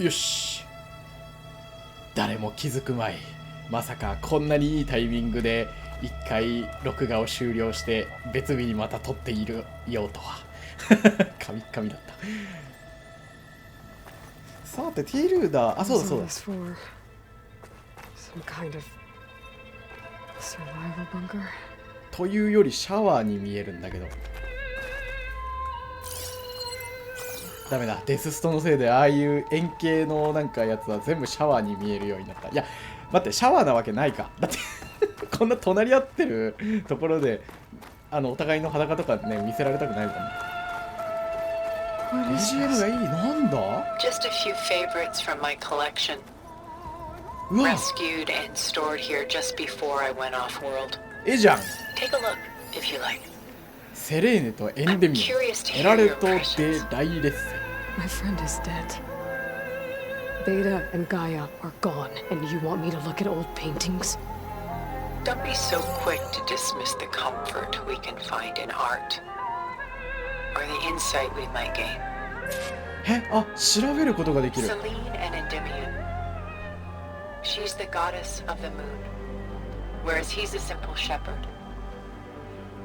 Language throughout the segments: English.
よし、誰も気づくまい。まさかこんなにいいタイミングで一回録画を終了して別日にまた撮っているようとは。神々だった。さてティルダ、あ、そうだそうだ。というよりシャワーに見えるんだけど。ダメだ、デスストのせいでああいう円形のなんかやつは全部シャワーに見えるようになった。いや待って、シャワーなわけないか。だってこんな隣り合ってるところでお互いの裸とかね見せられたくないもんね。BGM がいい。なんだ？ Just a few favorites from my collection. Rescued and stored here just before I went off world. ええじゃん。 Take a look if you like. セレーネとエンデミオン、エラレとデライレッセ。 My friend is dead. Beta and Gaia are gone, and you want me to look at old paintings? Don't be so quick to dismiss the comfort we can find in art, or the insight we might gain. え、あ、調べることができる。 Selene and Endymion. She's the goddess of the moon, whereas he's a simple shepherd.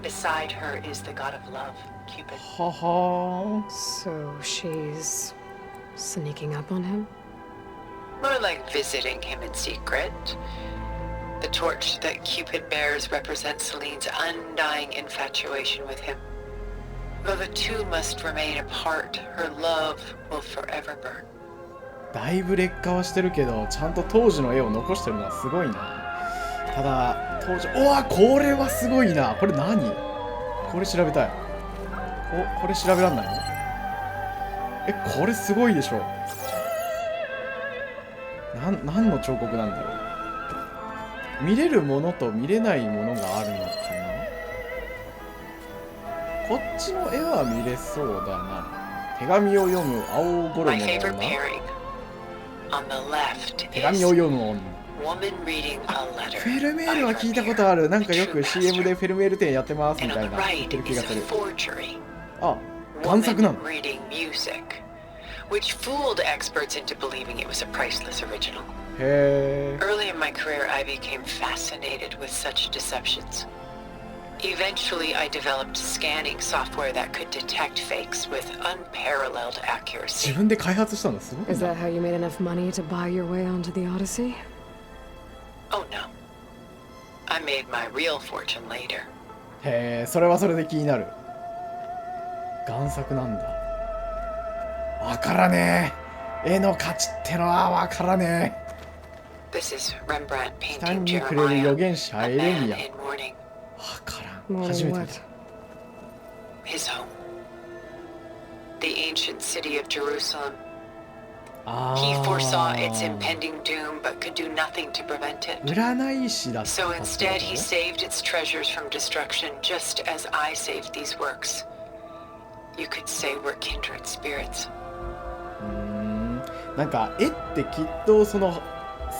Beside her is the god of love, Cupid. はは。 So she's sneaking up on him? More like visiting him in secret. The torch that Cupid bears represents Selene's undying infatuation with him. Though the two must remain apart, her love will forever burn. だいぶ劣化はしてるけど、ちゃんと当時の絵を残してるのはすごいな。ただ当時、おわ、これはすごいな。これ何？これ調べたい。これ調べらんないの？え、これすごいでしょ。何の彫刻なんだろう。見れるものと見れないものがあるのかな。こっちの絵は見れそうだな。手紙を読む青衣の女。手紙を読む女。フェルメールは聞いたことある。なんかよく CM でフェルメール展やってますみたいな言ってる気がする。あ、贋作なの。Which fooled experts into believing it was a priceless original. へー。 Early in my career, I became fascinated with such deceptions. Eventually, I developed scanning software that could detect fakes with unparalleled accuracy. 自分で開発したのすごいな。 Is that how you made enough money to buy your way onto the Odyssey? Oh no. I made my real fortune later. へー、それはそれで気になる。贋作なんだ。わからねえ。絵の価値ってのはわからねえ。This is Rembrandt 下 painting にくれる Jeremiah, 預言者 a エレ man ミア。 in mourning. わからん。 More 初め than て見た。 what? His home. The ancient city of Jerusalem. あ He foresaw its ー。 impending doom but could do nothing to prevent it. 占い師だったって So こと instead, he saved its treasures from destruction just as I saved these works. You could say we're kindred spirits. なんか絵ってきっとその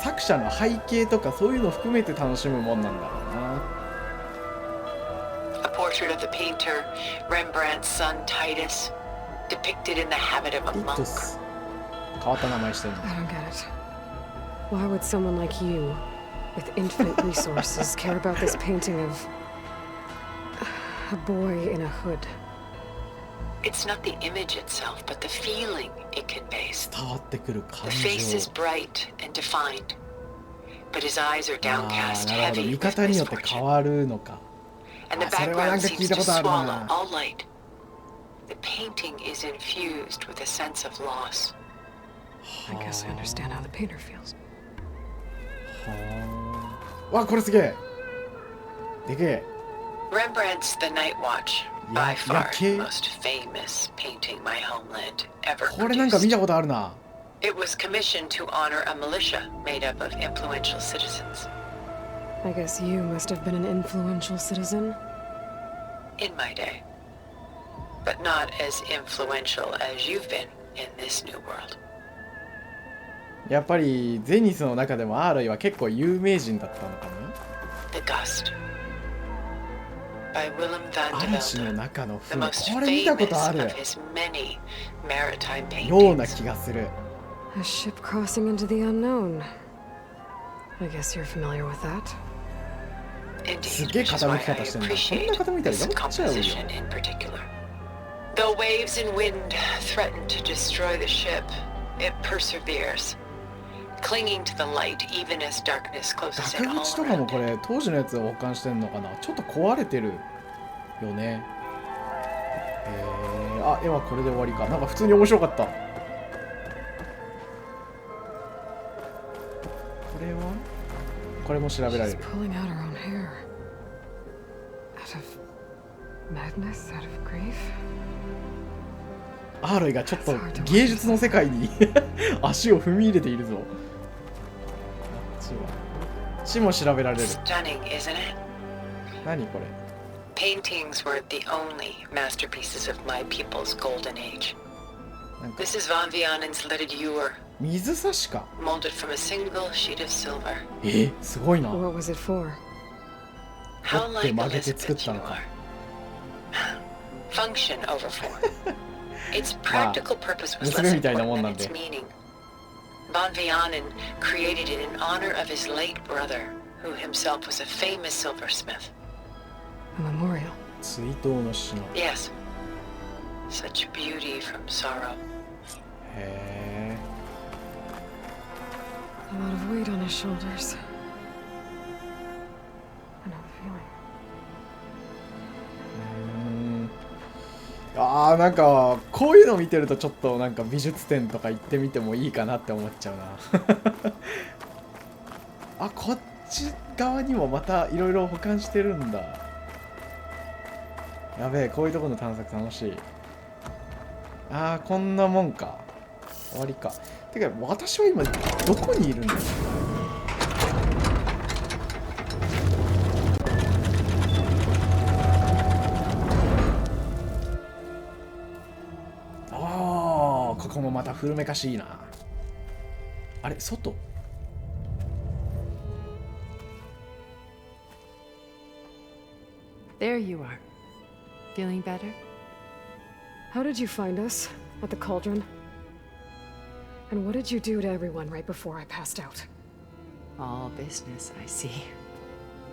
作者の背景とかそういうの含めて楽しむもんなんだろうな。 A portrait of the painter, Rembrandt's son Titus, depicted in the habit of a ティッ monk. トス。変わった名前してるの。 I don't get it. Why would someone like you, with infinite resources, care about this painting of a boy in a hood? It's not the image itself, but the feeling it conveys. 伝わってくる感 The 情。 face is bright and defined, but his eyes are あ downcast, ー、なるほど。 heavy 見 with 方によって変 misfortune. わるのか。 And the あ、それはなん background か聞い seems た to ことある swallow な。 all light. The painting is infused with a sense of loss. I guess I understand how the painter feels. はあ。わ、これすげえ。でけえ。 Rembrandt's The Night Watch, by Yeah, far yeah, the most famous painting my homeland ever これなんか見 produced. たことあるな。 It was commissioned to honor a militia made up of influential citizens. I guess you must have been an influential citizen. In my day. But not as influential as you've been in this new world. やっぱりゼニスの中でもアーロイは結構有名人だったのかな。 The Gust. By Willem van de 嵐の Velde, 中の the 船。 most これ見たこと famous あ of る his many maritime ような paintings. 気がする。A ship crossing into the unknown. I guess you're familiar with that. す Indeed, げえ which is why 傾き I 方してんだ。こん appreciate な傾いたら this やっちゃうよ。 composition in particular. Though waves and wind threaten to destroy the ship, it perseveres, clinging to the light even as darkness closes in 額 all 縁とかも around こ it. れ当時のやつを保管してんのかな。ちょっと壊れてるよね。あ、絵はこれで終わりか。なんか普通に面白かった。これはこれも調べられ She's る。 pulling out her own hair. Out of madness, out of grief. アーロイがちょっと芸術の世界に足を踏み入れているぞ。こっちは。こっちも調べられる。 Stunning, isn't it? 何これ。 Paintings were the only masterpieces of my people's golden age. なんか This is Von Vianen's lidded ewer, 水差しか。 molded from a single sheet of silver. すごいな。 What was it for? How 折って like 曲げて作っ Elizabeth た you のか。 are. Function over form. Its practical purpose was less 娘みたいな important もんな than んで。 its meaning. Von Vianen created it in honor of his late brother, who himself was a famous silversmith. A memorial. 追悼の品。 Yes. Such beauty from sorrow. へ A lot of weight on his shoulders. I know the feeling. なんかこういうの見てるとちょっとなんか美術展とか行ってみてもいいかなって思っちゃうなあ、こっち側にもまたいろいろ保管してるんだ。やべえ、こういうところの探索楽しい。こんなもんか。終わりか。てか私は今どこにいるんだよ。ここもまた古めかしいな。あれ、外？ There you are. Feeling better? How did you find us? At the cauldron? And what did you do to everyone right before I passed out? All business, I see.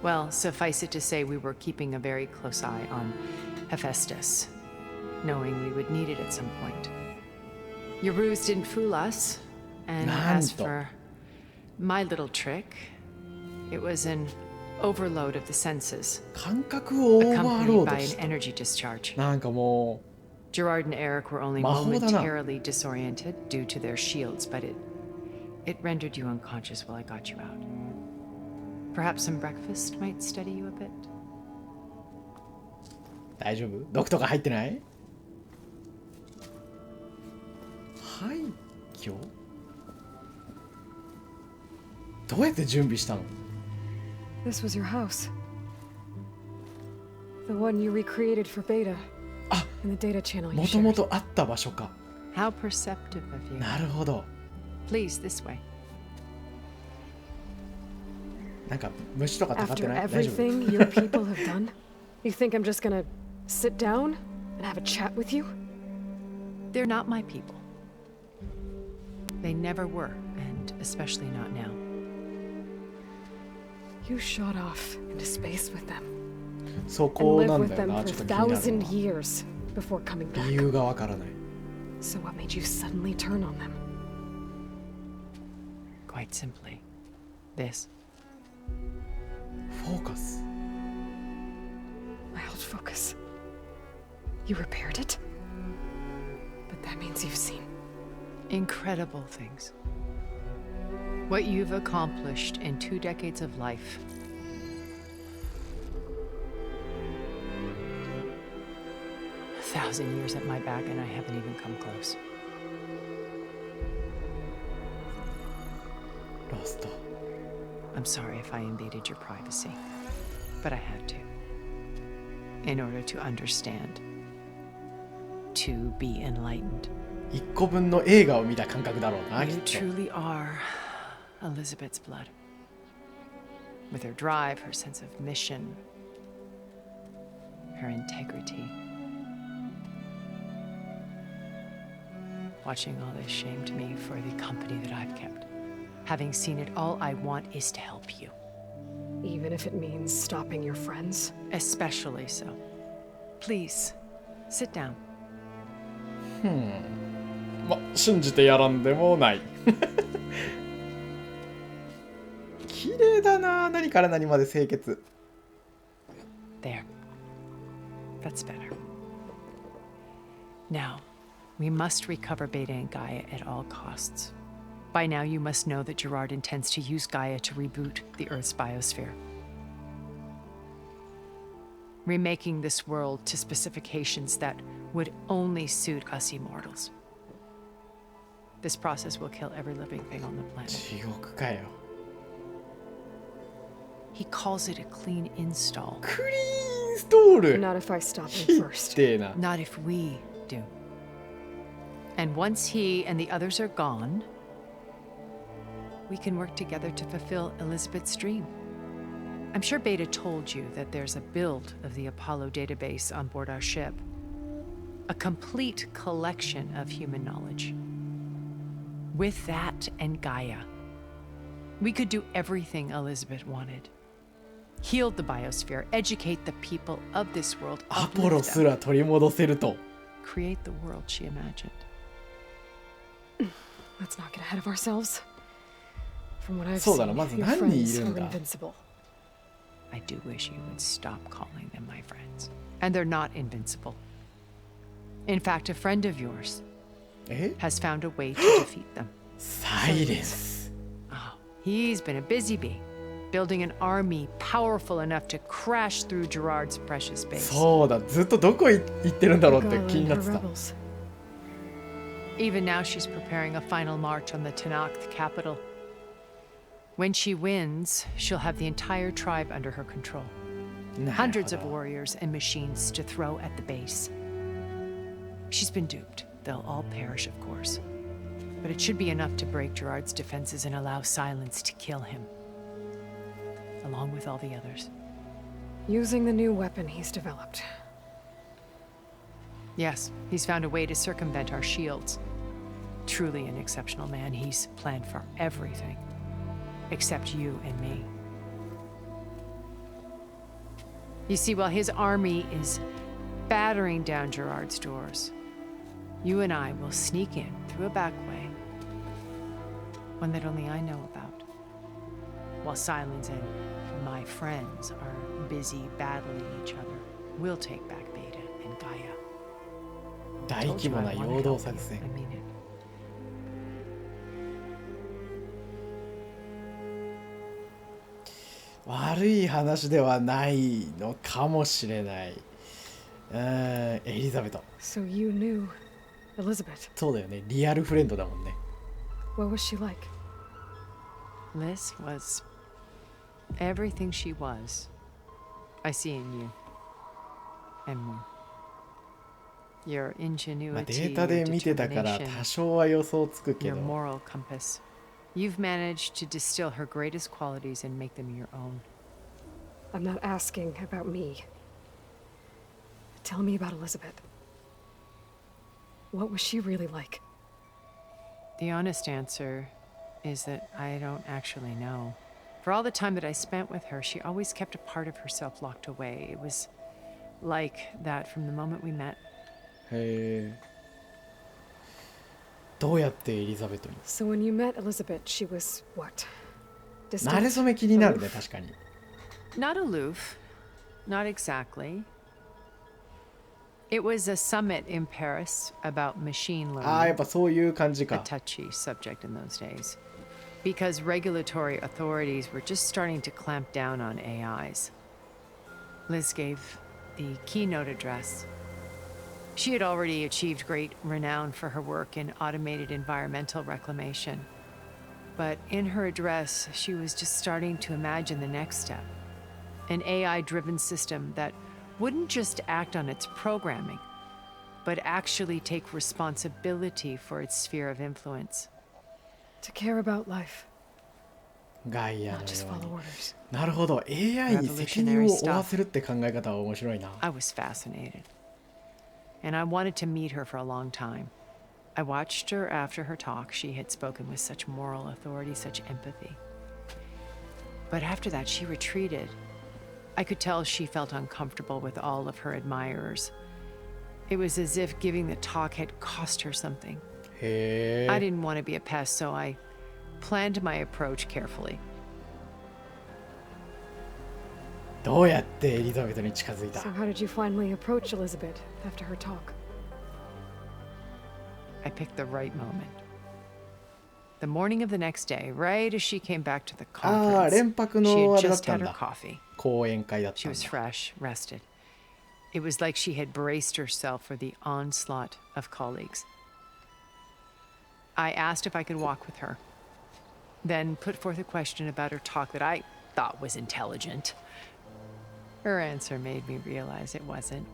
Well, suffice it to say we were keeping a very close eye on Hephaestus, knowing we would need it at some point. Your ruse didn't fool us, and as Nanto. for my little trick, it was an overload of the senses, 感覚をオーバーロ accompanied ー by ド an した。 energy discharge. なんかも Gerard and Eric were only 魔法だな。 momentarily disoriented due to their shields, but it rendered you unconscious while I got you out. Perhaps some breakfast might steady you a bit? 大丈夫？毒とか入ってない？廃墟？どうやって準備したの？ This was your house. The one you recreated for Beta. Ah. In the data channel you もと shared. もとあった場所か。 How perceptive of you. なるほど。 Please, this way. なんか虫とかたかって After ない？大丈夫？ everything your people have done, you think I'm just gonna sit down and have a chat with you? They're not my people. They never were, and especially not now. You shot off into space with them そ and こ lived なん with だよ them な。 for ちょっと気になる 1,000 な。 years before coming 理 back. 由がわからない。 So what made you suddenly turn on them? Quite simply, this. フォーカス。 My old focus. You repaired it? But that means you've seen. Incredible things. What you've accomplished in 2 decades of life. A 1,000 years at my back, and I haven't even come close. ラスト。 I'm sorry if I invaded your privacy, but I had to. In order to understand. To be enlightened. 一個分の映画を見た感覚だろうな、き You っと。 truly are Elizabeth's blood. With her drive, her sense of mission, her integrity. Watching all this shamed me for the company that I've kept. Having seen it, all I want is to help you. Even if it means stopping your friends? Especially so. Please, sit down. ま、信じてやらんでもない。綺麗だな。何から何まで清潔。There. That's better. Now, we must recover Beta and Gaia at all costs. By now, you must know that Gerard intends to use Gaia to reboot the Earth's biosphere. Remaking this world to specifications that would only suit us immortals. This process will kill every living thing on the planet. 地獄かよ。He calls it a clean install. クリーンストール。 Not if I stop ひ him っ first. てえな。Not if we do. And once he and the others are gone, we can work together to fulfill Elizabeth's dream. I'm sure Beta told you that there's a build of the Apollo database on board our ship. A complete collection of human knowledge. With that and Gaia, we could do everything Elizabeth wanted. Heal the biosphere, educate the people of this world, アポロ uplift す them, ら取り戻せると。 create the world she imagined. Let's not get ahead of ourselves. From what I've そう seen, だな、まず your 何人い friends るん are だ。 invincible. I do wish you would stop calling them my friends. And they're not invincible. In fact, a friend of yours え has found a way to defeat them. サイレンス。 Oh, he's been a busy bee, building an army powerful enough to crash through Gerard's precious base. そうだ、ずっとどこ行ってるんだろうって Gala 気に and なっ her てた。 rebels. Even now, she's preparing a final march on the Tanakh capital. When she wins, she'll have the entire tribe under her control. なるほ Hundreds of ど。 warriors and machines to throw at the base. She's been duped. They'll all perish, of course. But it should be enough to break Gerard's defenses and allow Silence to kill him. Along with all the others. Using the new weapon he's developed. Yes, he's found a way to circumvent our shields. Truly an exceptional man. He's planned for everything. Except you and me. You see, while his army is battering down Gerard's doors, you and I will sneak in through a back way. One that only I know about. While Silence and my friends are busy battling each other, we'll take back Beta and Gaia. 大 Told 規 you 模 I な wanna 陽動 help 作 you. 戦 I。mean it. 悪い話ではないのかもしれない。エリザベト。 So you knew Elizabeth. そうだよね。リアルフレンドだもんね。 What was she like? Liz was everything she was. I see in you. And more. Your まあ、 ingenuity, デ your ータで見てたから determination, 多少は予想つくけ your ど。 moral compass. You've managed to distill her greatest qualities and make them your own. I'm not asking about me. Tell me about Elizabeth. What was she really like? The honest answer is that I don't actually know. For all the time that I spent with her, she always kept a part of herself locked away. It was like that from the moment we met. へえ。どうやってエリザベトに。 So when you met Elizabeth, she was what? 慣れ Distant? 初め気になるね、 Aloof? 確かに。 Not aloof. Not exactly. It was a summit in Paris about machine ああ、やっ learning, ぱそういう感じ a か。 touchy subject in those days. Because regulatory authorities were just starting to clamp down on AIs. Liz gave the keynote address. She had already achieved great renown for her work in automated environmental reclamation. But in her address, she was just starting to imagine the next step. An AI-driven system that wouldn't just act on its programming, but actually take responsibility for its sphere of influence. To care about life, ガイアの not just よう follow に。 orders. なるほど。AI に責任を負わせるって考え方は面白いな。 I was fascinated. And I wanted to meet her for a long time. I watched her after her talk. She had spoken with such moral authority, such empathy. But after that, she retreated. I could tell she felt uncomfortable with all of her admirers. It was as if giving the talk had cost her something. I didn't want to be a pest, so I planned my approach carefully. どうやってエリザベートに近づいた So how did you finally approach Elizabeth after her talk? I picked the right moment. The morning of the next day, right as she came back to the ああ、 conference, 連泊 she のあ had れだっ just た had ん her だ。 coffee. 講演会だっ She たん was だ。 fresh, rested. It was like she had braced herself for the onslaught of colleagues. I asked if I could walk with her, then put forth a question about her talk that I thought was intelligent. Her answer made me realize it wasn't,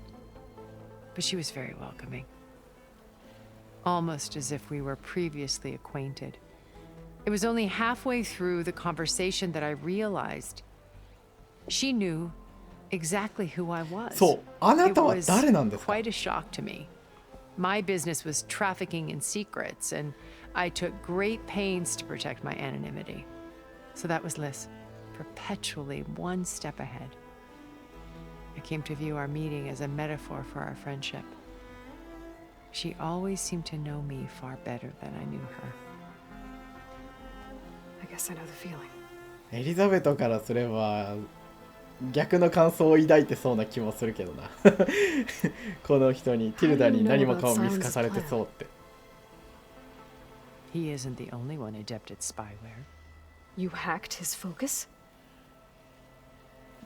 but she was very welcoming. Almost as if we were previously acquainted. It was only halfway through the conversation that I realized she knew exactly who I was. そう、あな It たは was 誰なんですか quite a shock to me. My business was trafficking in secrets, and I took great pains to protect my anonymity. So that was Liz, perpetually one step ahead. I came to view our meeting as a metaphor for our friendship. She always seemed to know me far better than I knew her. I guess I know the feeling. エリザベートからすれば逆の感想を抱いてそうな気もするけどなこの人にティルダに何もかも見透かされてそうって。 He isn't the only one adept at spyware. You hacked his focus?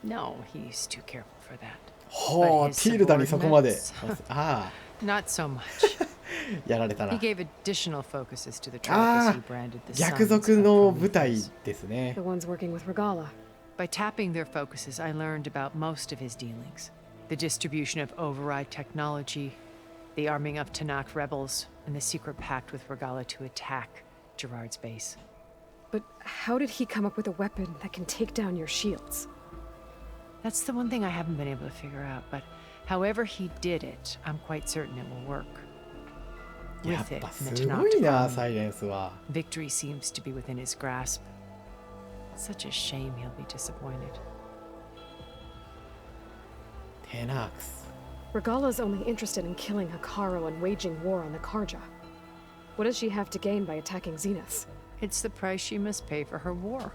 No, he's too careful for that. ほう、 But his ティルダにそこまで subordinates? あ Not so much. あやられた He な。 gave additional focuses to the あ trackers あ he branded the 逆 sons 賊 of の部隊 Prometheus. ですね The。ones working with Regala. By tapping their focuses, I learned about most of his dealings. The distribution of override technology, the arming of Tanakh rebels, and the secret pact with Regala to attack Gerard's base. But how did he come up with a weapon that can take down your shields? That's the one thing I haven't been able to figure out, but however he did it, I'm quite certain it will work. やっ With it, ぱ in the すご Tanakh いな army, サイレンスは。 victory seems to be within his grasp. Such a shame he'll be disappointed. テナークス。 Regala's only interested in killing Hikaru and waging war on the Karja. What does she have to gain by attacking Zenith? It's the price she must pay for her war.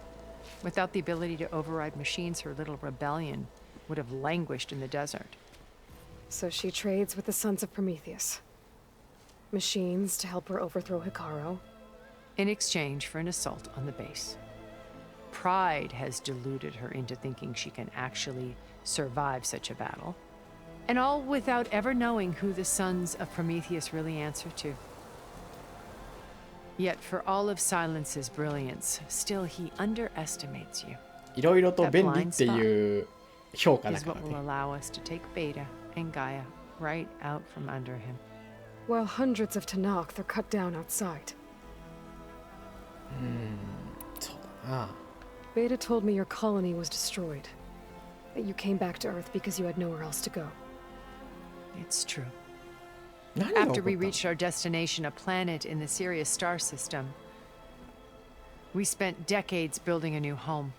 Without the ability to override machines, her little rebellion would have languished in the desert. So she trades with the Sons of Prometheus. Machines to help her overthrow Hikaru. In exchange for an assault on the base. Pride has deluded her into thinking she can actually survive such a battle. And all without ever knowing who the Sons of Prometheus really answer to. Yet for all of Silence's brilliance, still he underestimates you. いろいろと便利っていう評価だ Is から what will ね。 allow us to take Beta and Gaia right out from under him. While hundreds of Tanakh are cut down outside. そうだな。 Beta told me your colony was destroyed. That you came back to Earth because you had nowhere else to go. It's true. 何が起こ After った we の reached our destination, a planet in the Sirius star system, we spent decades building a new home.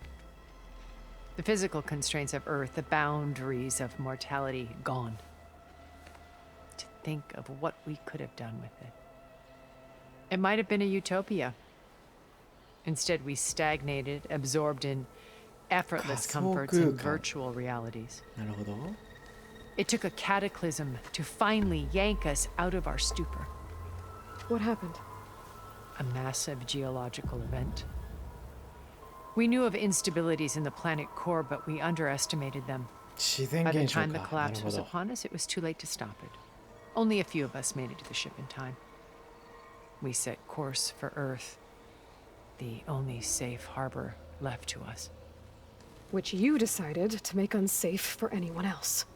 The physical constraints of Earth, the boundaries of mortality, gone. To think of what we could have done with it. It might have been a utopia. Instead, we stagnated, absorbed in effortless comforts and 仮想空間。 virtual realities. なるほど。 It took a cataclysm to finally yank us out of our stupor. What happened? A massive geological event. We knew of instabilities in the planet core, but we underestimated them. 自然 By the 現象 time the か。なる collapse ほ was ど。 upon us, it was too late to stop it. Only a few of us made it to the ship in time. We set course for Earth, the only safe harbor left to us. Which you decided to make unsafe for anyone else.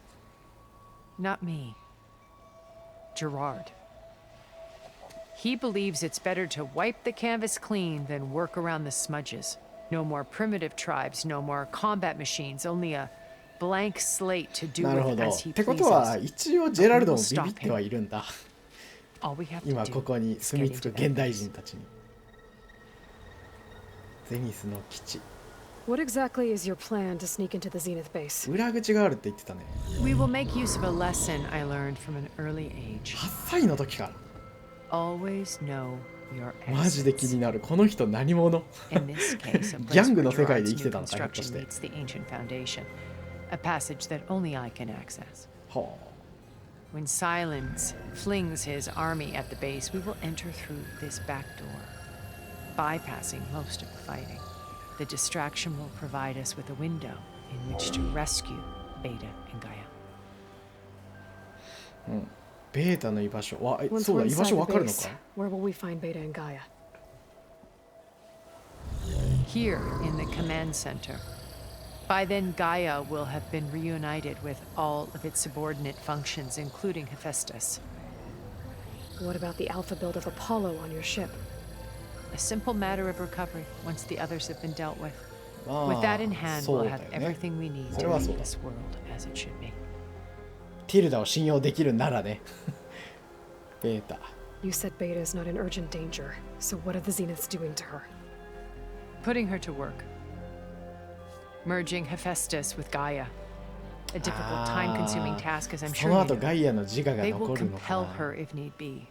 Not me. Gerard. He believes it's better to wipe the canvas clean than work around the smudges. No more primitive tribes, no more combat machines, only a blank slate to do なるほ with ど。 as he ってことは pleases. 一応ジェラルドもビビってはいるんだ。All we have to 今こ do こに is 住 get み着 into く that 現代 base. 人たちに。ゼニスの基地。 What exactly is your plan to sneak into the Zenith base? 裏口があるって言ってたね。 We will make use of a lesson I learned from an early age. 8歳の時から。 Always know your マジで気 exits. になる。この人何者？ In this case, a ギャ place ング where の世界で Gerard's 生きて new たのか、ひょっと construction して。 meets the ancient foundation, a passage that only I can access. は When Silence flings his army at the base, we will enter through this back door, bypassing most of the fighting. The distraction will provide us with a window in which to rescue Beta and Gaia. あ。うん。ベータの居場所。わ、Once そう we're だ、居場 inside 所 the わかるの base, か？ where will we find Beta and Gaia? Here in the command center. By then, Gaia will have been reunited with all of its subordinate functions, including Hephaestus. What about the alpha build of Apollo on your ship? A simple matter of recovery once the others have been dealt with. あ With that あ in hand, そう we'll だ have よね。 everything we need そ to れは make そうだ。 this world as it should be. ティルダを信用できるならね。ベータ。 You said Beta is not in urgent danger, so what are the Zeniths doing to her? Putting her to work. Merging Hephaestus with Gaia. A difficult, time-consuming task, as I'm そ sure の you 後 know. ガイアの自我が They will 残るのか compel な。 her if need be.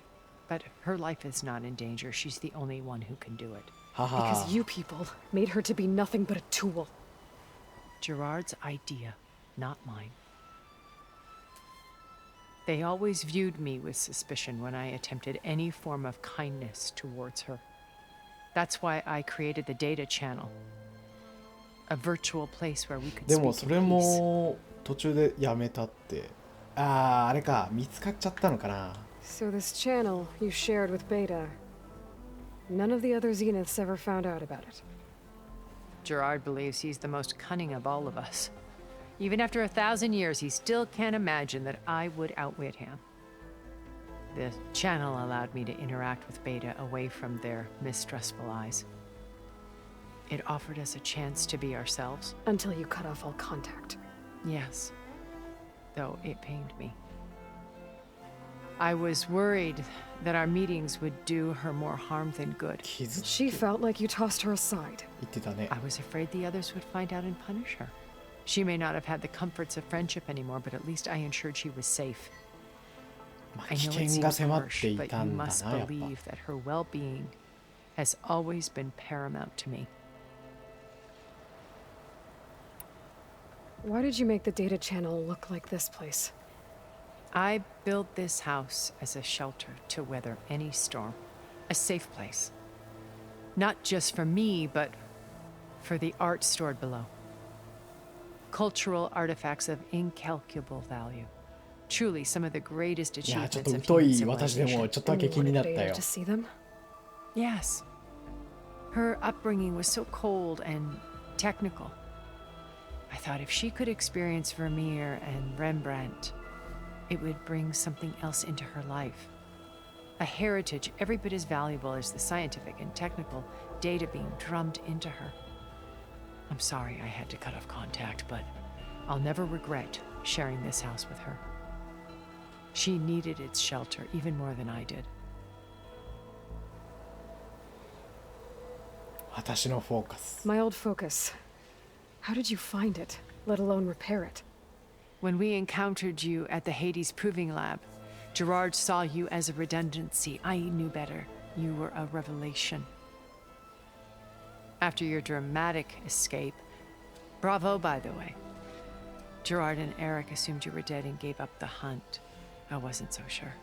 But her life is not in danger. She's the only one who can do it. はは。 Because you people made her to be nothing but a tool. Gerard's idea, not mine. They always viewed me with suspicion when I attempted any form of kindness towards her. That's why I created the data channel. A virtual place where we could でも speak それ in peace. も途中でやめたって。ああ、あれか。見つかっちゃったのかな。 So this channel you shared with Beta, none of the other Zeniths ever found out about it. Gerard believes he's the most cunning of all of us. Even after 1,000 years, he still can't imagine that I would outwit him. The channel allowed me to interact with Beta away from their mistrustful eyes. It offered us a chance to be ourselves. Until you cut off all contact. Yes, though it pained me. I was worried that our meetings would do her more harm than good. 傷つ She felt like you tossed her aside. 言ってたね。 I was afraid the others would find out and punish her. She may not have had the comforts of friendship anymore, but at least I ensured she was safe. まあ I 危 know it 険が seems 迫っ harsh, てい but た you んだ must な、やっぱ。 believe that her well-being has always been paramount to me. Why did you make the data channel look like this place? I built this house as a shelter to weather any storm, a safe place. Not just for me, but for the art stored below. Cultural artifacts of incalculable value. Truly some of the greatest いや、ちょっ achievements と of 疎 human い私でも civilization. ちょっとだ And け you 気にな wanted った Beta よ。 to see them? Yes. Her upbringing was so cold and technical. I thought if she could experience Vermeer and Rembrandt, it would bring something else into her life. A heritage every bit as valuable as the scientific and technical data being drummed into her. I'm sorry I had to cut off contact, but I'll never regret sharing this house with her. She needed its shelter even more than I did. 私のフォーカス。 My old focus. How did you find it, let alone repair it? When we encountered you at the Hades Proving Lab, Gerard saw you as a redundancy. I knew better. You were a revelation. After your dramatic escape, bravo, by the way. Gerard and Eric assumed you were dead and gave up the hunt. I wasn't so sure.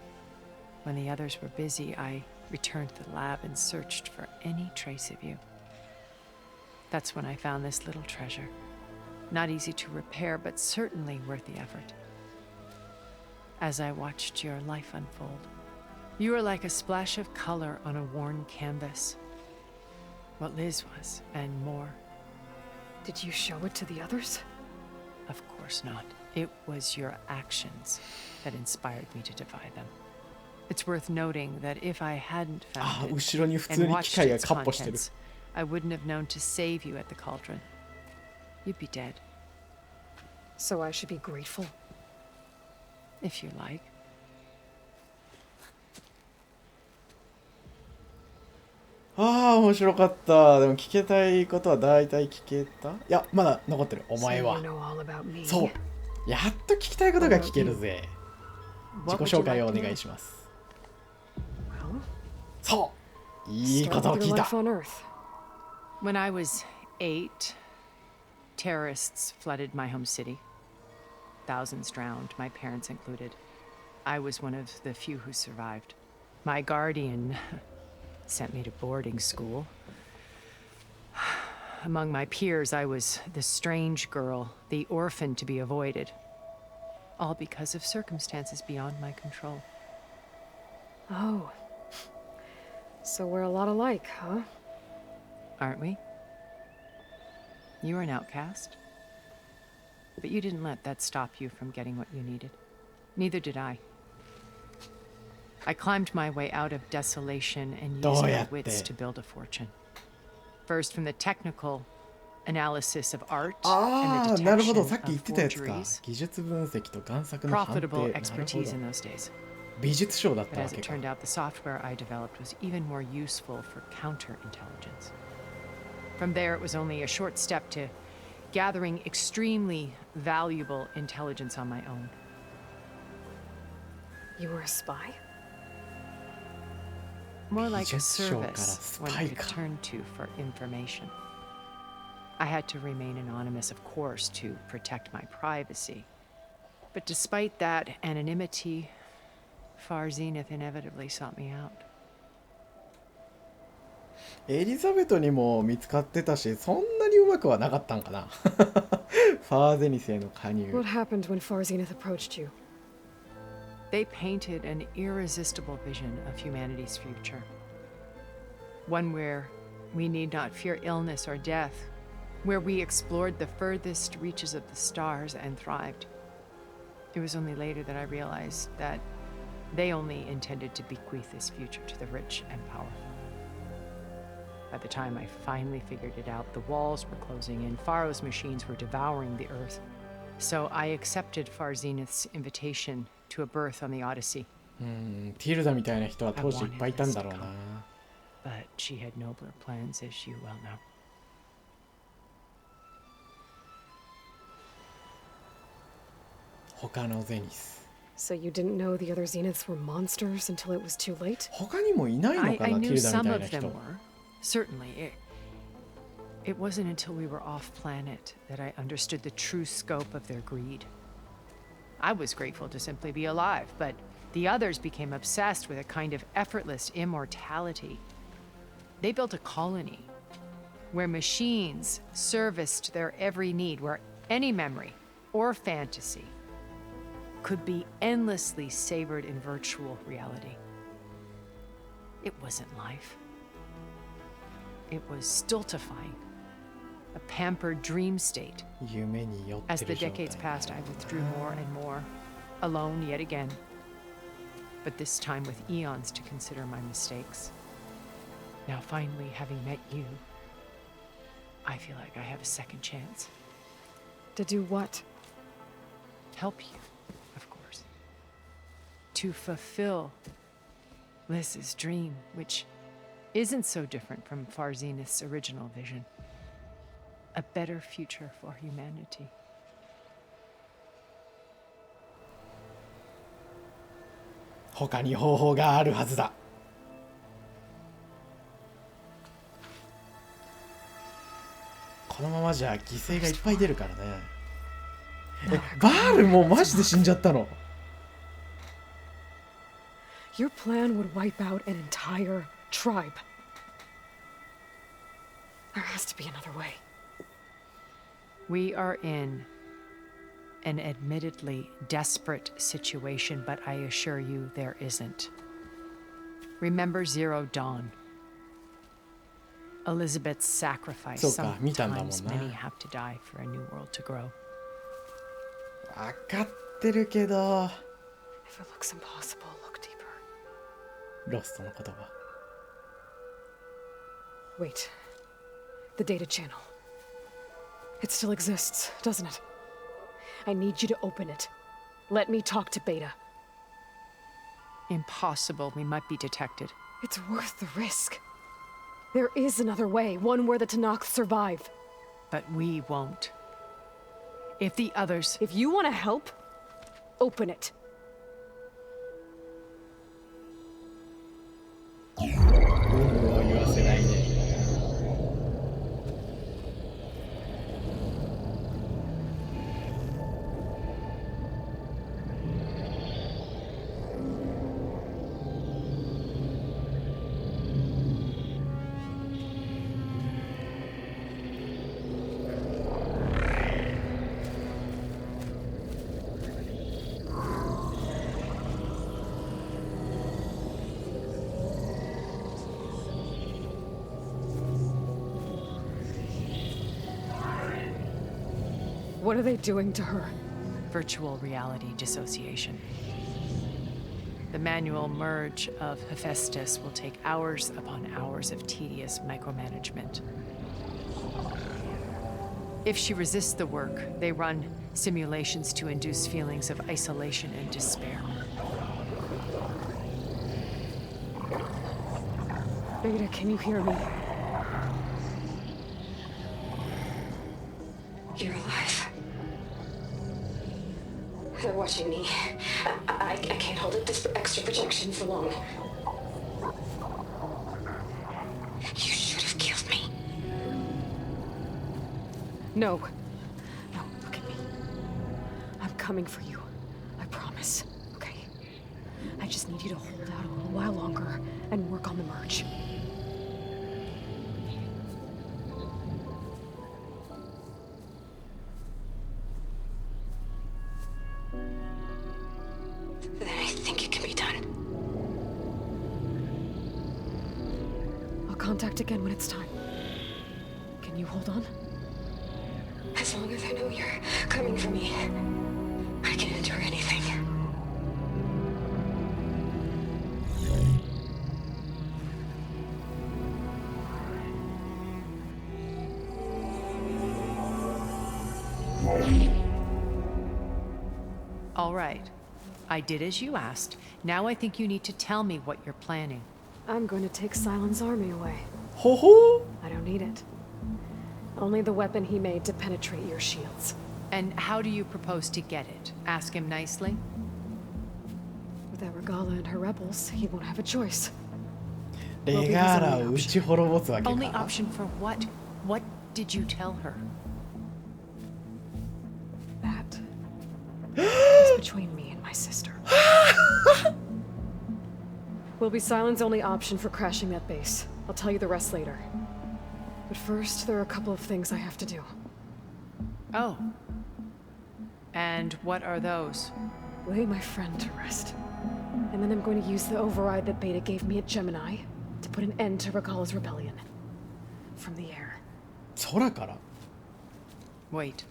When the others were busy, I returned to the lab and searched for any trace of you. That's when I found this little treasure. Not easy to repair, but certainly worth the effort. As I watched your life unfold, you were like a splash of color on a worn canvas. What Liz was, and more. Did you show it to the others? Of course not. It was your actions that inspired me to defy them. It's worth noting that if I hadn't あ、 found it 後ろに普通 and に機 watched 械が its カッポしてる。 contents, I wouldn't have known to save you at the cauldron. You'd be dead, So I should be grateful. if you like. ああ、面白かった。でも聞けたいことは大体聞けた。いや、まだ残ってる。お So 前 you は。 know all about me. そう。やっと聞きたいことが聞けるぜ。自己 What would you 紹介 like をお to 願い know? します。 Well, そう。いいこ start とを with 聞 your いた。 life on Earth. When I was 8, terrorists flooded my home city. Thousands drowned, my parents included. I was one of the few who survived. My guardian sent me to boarding school. Among my peers, I was the strange girl, the orphan to be avoided. All because of circumstances beyond my control. Oh. So we're a lot alike, huh? Aren't we? You were an outcast. But you didn't let that stop you from getting what you needed. Neither did I. I climbed my way out of desolation and used my wits to build a fortune. First from the technical analysis of art あ and あ、 the なるほど。 detection さっき言 of ってたやつか。 forgeries. 技術分析と贋作の判定。 Profitable なるほ expertise ど。 in those days. 美術賞だっ But たわ as け it か。 turned out, the software I developed was even more useful for counterintelligence. From there, it was only a short step to gathering extremely valuable intelligence on my own. You were a spy? More like a 美術賞から service ス one パイ could か。 turn to for information. I had to remain anonymous, of course, to protect my privacy. But despite that anonymity, Far Zenith inevitably sought me out. エリザベトにも見つかってたし、そんなにうまくはなかったんかな。ファーゼニスへの加入。 What happened when Far Zenith approached you? They painted an irresistible vision of humanity's future. One where we need not fear illness or death, where we explored the furthest reaches of the stars and thrived. It was only later that I realized that they only intended to bequeath this future to the rich and powerful. By the time I finally figured it out, the walls were closing in, Pharaoh's machines were devouring the earth. So I accepted Far Zenith's invitation to a berth on the Odyssey. ティルダみたいな人は当時いっぱいいたんだろうな。 But she had nobler plans, as you well know. 他のゼニス。 So you didn't know the other Zeniths were monsters until it was too late? 他にもいないの I かな、ティ knew ルダ some みたい of な them 人。 were. Certainly. It wasn't until we were off planet that I understood the true scope of their greed. I was grateful to simply be alive, but the others became obsessed with a kind of effortless immortality. They built a colony where machines serviced their every need, where any memory or fantasy could be endlessly savored in virtual reality. It wasn't life. It was stultifying, a pampered dream state. 夢に酔って As る the 状態。 decades passed, I withdrew more and more, alone yet again. But this time with eons to consider my mistakes. Now finally, having met you, I feel like I have a second chance. To do what? Help you, of course. To fulfill Liz's dream, which isn't so different from Far Zenith's original vision. A better future for humanity. 他に方法があるはずだ。このままじゃ犠牲がいっぱい出るからね。バールもうマジで死んじゃったの。 Your plan would wipe out an entire tribe. There has to be another way. We are in an admittedly desperate situation, but I assure you there isn't. Remember Zero Dawn. Elizabeth's sacrifice. そうか、見たんだもんな。 Sometimes many have to die for a new world to grow. わかってるけど。 If it looks impossible, look deeper. ロストの言葉。 Wait. The data channel. It still exists, doesn't it? I need you to open it. Let me talk to Beta. Impossible. We might be detected. It's worth the risk. There is another way, one where the Tanakh survive. But we won't. If the others... If you want to help, open it. は言わせないね。What are they doing to her? Virtual reality dissociation. The manual merge of Hephaestus will take hours upon hours of tedious micromanagement. If she resists the work, they run simulations to induce feelings of isolation and despair. Beta, can you hear me? You're alive. They're watching me. I can't hold up this extra projection for long. You should have killed me. No. No, look at me. I'm coming for you. I promise. Okay? I just need you to hold out a little while longer and work on the merge. Then I think it can be done. I'll contact again when it's time. Can you hold on? As long as I know you're coming for me, I can endure anything. All right. I did as you asked. Now I think you need to tell me what you're planning. I'm going to take Silent's army away. Ho ho! I don't need it. Only the weapon he made to penetrate your shields. And how do you propose to get it? Ask him nicely? Without Regala and her rebels, he won't have a choice. レガーラを撃ち滅ぼすわけ Only か。 option for what? What did you tell her? That is between me and my sister. Will be Silent's only option for crashing that base. I'll tell you the rest later. But first, there are a couple of things I have to do. Oh. And what are those? Lay my friend to rest. And then I'm going to use the override that Beta gave me at Gemini to put an end to Regala's rebellion. From the air. 空から Wait.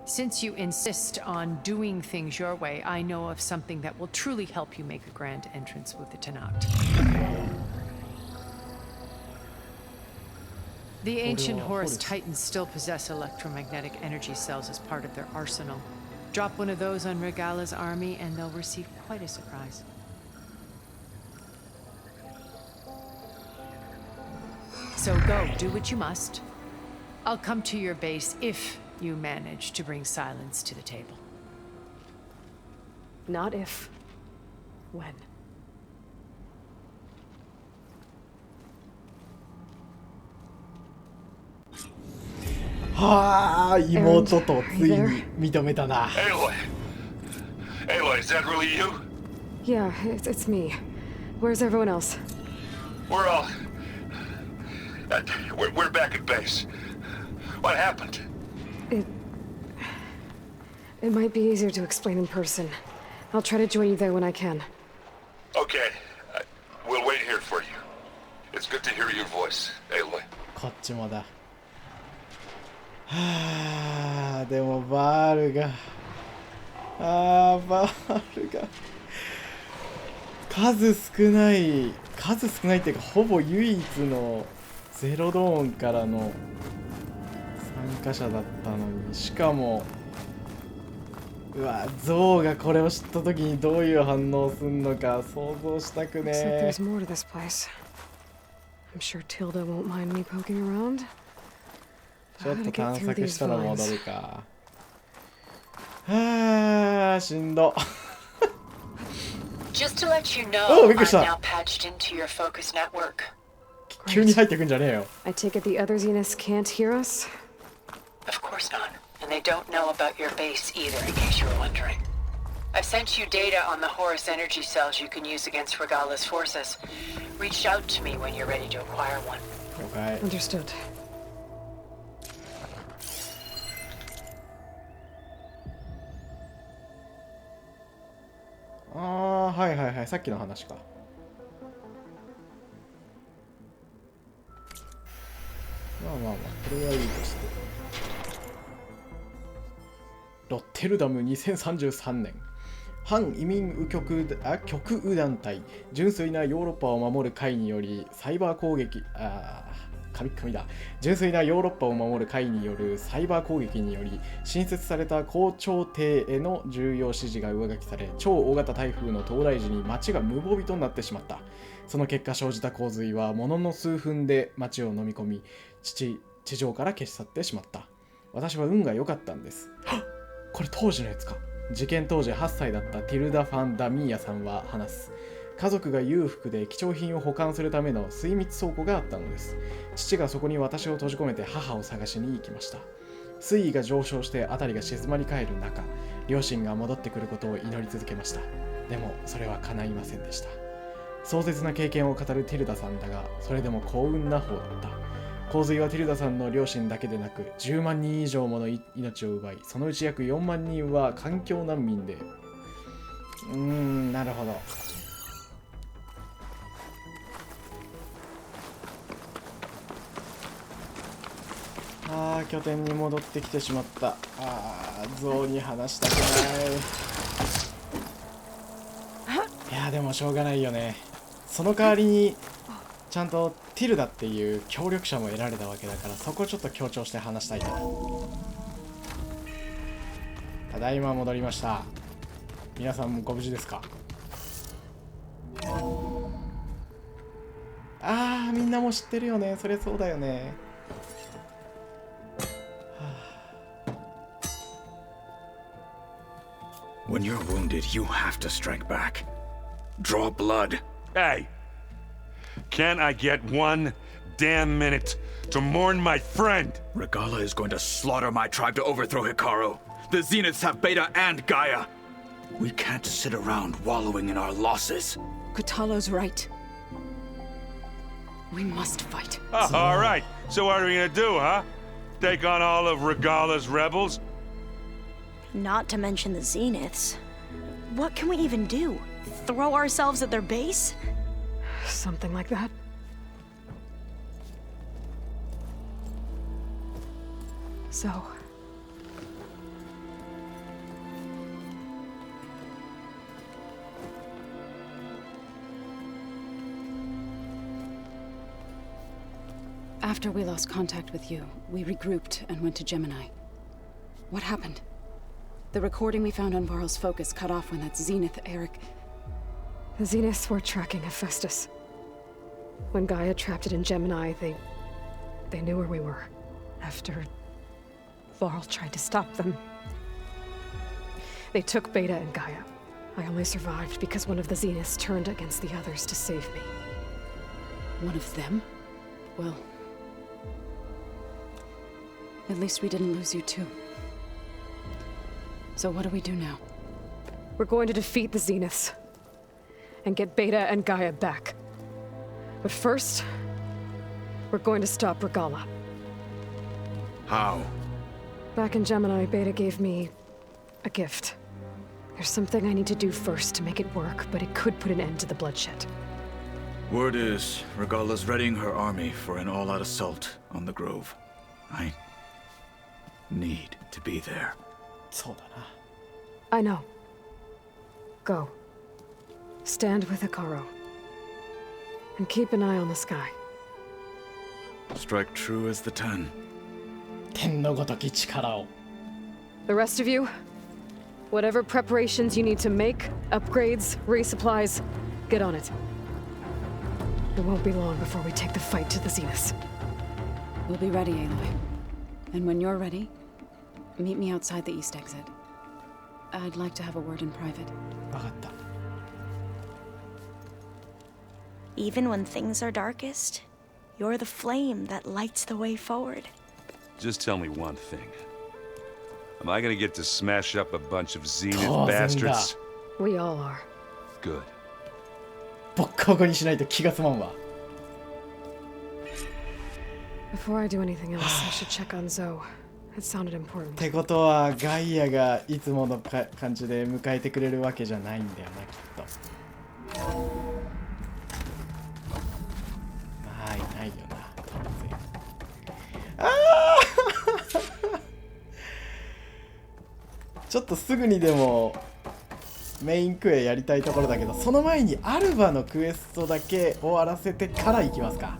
Since you insist on doing things your way, I know of something that will truly help you make a grand entrance with the Tanakh. The ancient Horus Titans still possess electromagnetic energy cells as part of their arsenal. Drop one of those on Regala's army and they'll receive quite a surprise. So go, do what you must. I'll come to your base if you manage to bring silence to the table. Not if. When. はあ、妹とついに認めたな。Aloy! Aloy, is that really you? Yeah, it's me. Where's everyone else? We're all... we're back at base. What happened? It might be easier to explain in person. I'll try to join you there when I can. Okay. We'll wait here for you. It's good to hear your voice, Aloy. こっちもだ。はあ、でもバールが。バールが。数少ないっていうか、ほぼ唯一のゼロドーンからの参加者だったのに、しかもうわ、ゾウがこれを知った時にどういう反応すんのか想像したく Looks like ね there's more to this place. I'm sure Tilda won't mind me poking around. ちょっ How と to get 探 through 索 these したら戻 vines. るか。はあ、しんど。 Just to let you know, Oh, I'm びっくりした。 now patched into your focus network. 急に入ってくんじゃねえよ。 I take it the other Zeniths can't hear us? Of course not. And they don't know about your base either, in case you were wondering. I've sent you data on the Horus energy cells you can use against Regala's forces. Reach out to me when you're ready to acquire one. 了解。 Understood. ああ、はいはいはい、さっきの話か。まあまあまあ、これはいいとして。ロッテルダム2033年。反移民極右団体、純粋なヨーロッパを守る会により、サイバー攻撃、神だ。純粋なヨーロッパを守る会によるサイバー攻撃により、新設された公聴艇への重要指示が上書きされ、超大型台風の到来時に街が無防備となってしまった。その結果生じた洪水は、ものの数分で街を飲み込み、地上から消し去ってしまった。私は運が良かったんです。これ当時のやつか。事件当時8歳だったティルダ・ファン・ダミーヤさんは話す。家族が裕福で貴重品を保管するための水密倉庫があったのです。父がそこに私を閉じ込めて母を探しに行きました。水位が上昇して辺りが静まり返る中、両親が戻ってくることを祈り続けました。でもそれは叶いませんでした。壮絶な経験を語るティルダさんだが、それでも幸運な方だった。洪水はティルダさんの両親だけでなく10万人以上もの命を奪い、そのうち約4万人は環境難民で。なるほど。拠点に戻ってきてしまった。ゾウに話したくない。いやでもしょうがないよね。その代わりにちゃんとティルダっていう協力者も得られたわけだから、そこをちょっと強調して話したいな。ただいま戻りました。皆さんもご無事ですか？みんなも知ってるよね。そりゃそうだよね。When you're wounded, you have to strike back. Draw blood. Hey! Can't I get one damn minute to mourn my friend? Regala is going to slaughter my tribe to overthrow Hikaru. The Zeniths have Beta and Gaia. We can't sit around wallowing in our losses. Kutalo's right. We must fight. All right. So what are we gonna do, huh? Take on all of Regala's rebels? Not to mention the Zeniths. What can we even do? Throw ourselves at their base? Something like that. So... After we lost contact with you, we regrouped and went to Gemini. What happened? The recording we found on Varl's focus cut off when that Zenith, Eric... The Zeniths were tracking Hephaestus. When Gaia trapped it in Gemini, they knew where we were. After Varl tried to stop them. They took Beta and Gaia. I only survived because one of the Zeniths turned against the others to save me. One of them? Well... At least we didn't lose you too. So what do we do now? We're going to defeat the Zeniths. And get Beta and Gaia back. But first, we're going to stop Regala. How? Back in Gemini, Beta gave me a gift. There's something I need to do first to make it work, but it could put an end to the bloodshed. Word is, Regala's readying her army for an all-out assault on the Grove. I need to be there. そうだな。 I know. Go. Stand with Hikaru. And keep an eye on the sky. Strike true as the ten. 天のごとき力を。 The rest of you, Whatever preparations you need to make, upgrades, resupplies, get on it. It won't be long before we take the fight to the Zenith. We'll be ready, Aloy. And when you're ready, meet me outside the east exit. I'd like to have a word in private. わかった。 Even when things are darkest, you're the flame that lights the way forward. Just tell me one thing. Am I gonna get to smash up a bunch of Zenith 当然だ。 bastards? We all are. Good. ボッコボコにしないと気が済まんわ。 Before I do anything else, I should check on Zoe. It sounded っ important. てことはガイアがいつもの感じで迎えてくれるわけじゃないんだよな、きっと。まあいないよな、当然。ああちょっとすぐにでもメインクエやりたいところだけど、その前にアルバのクエストだけ終わらせてから行きますか。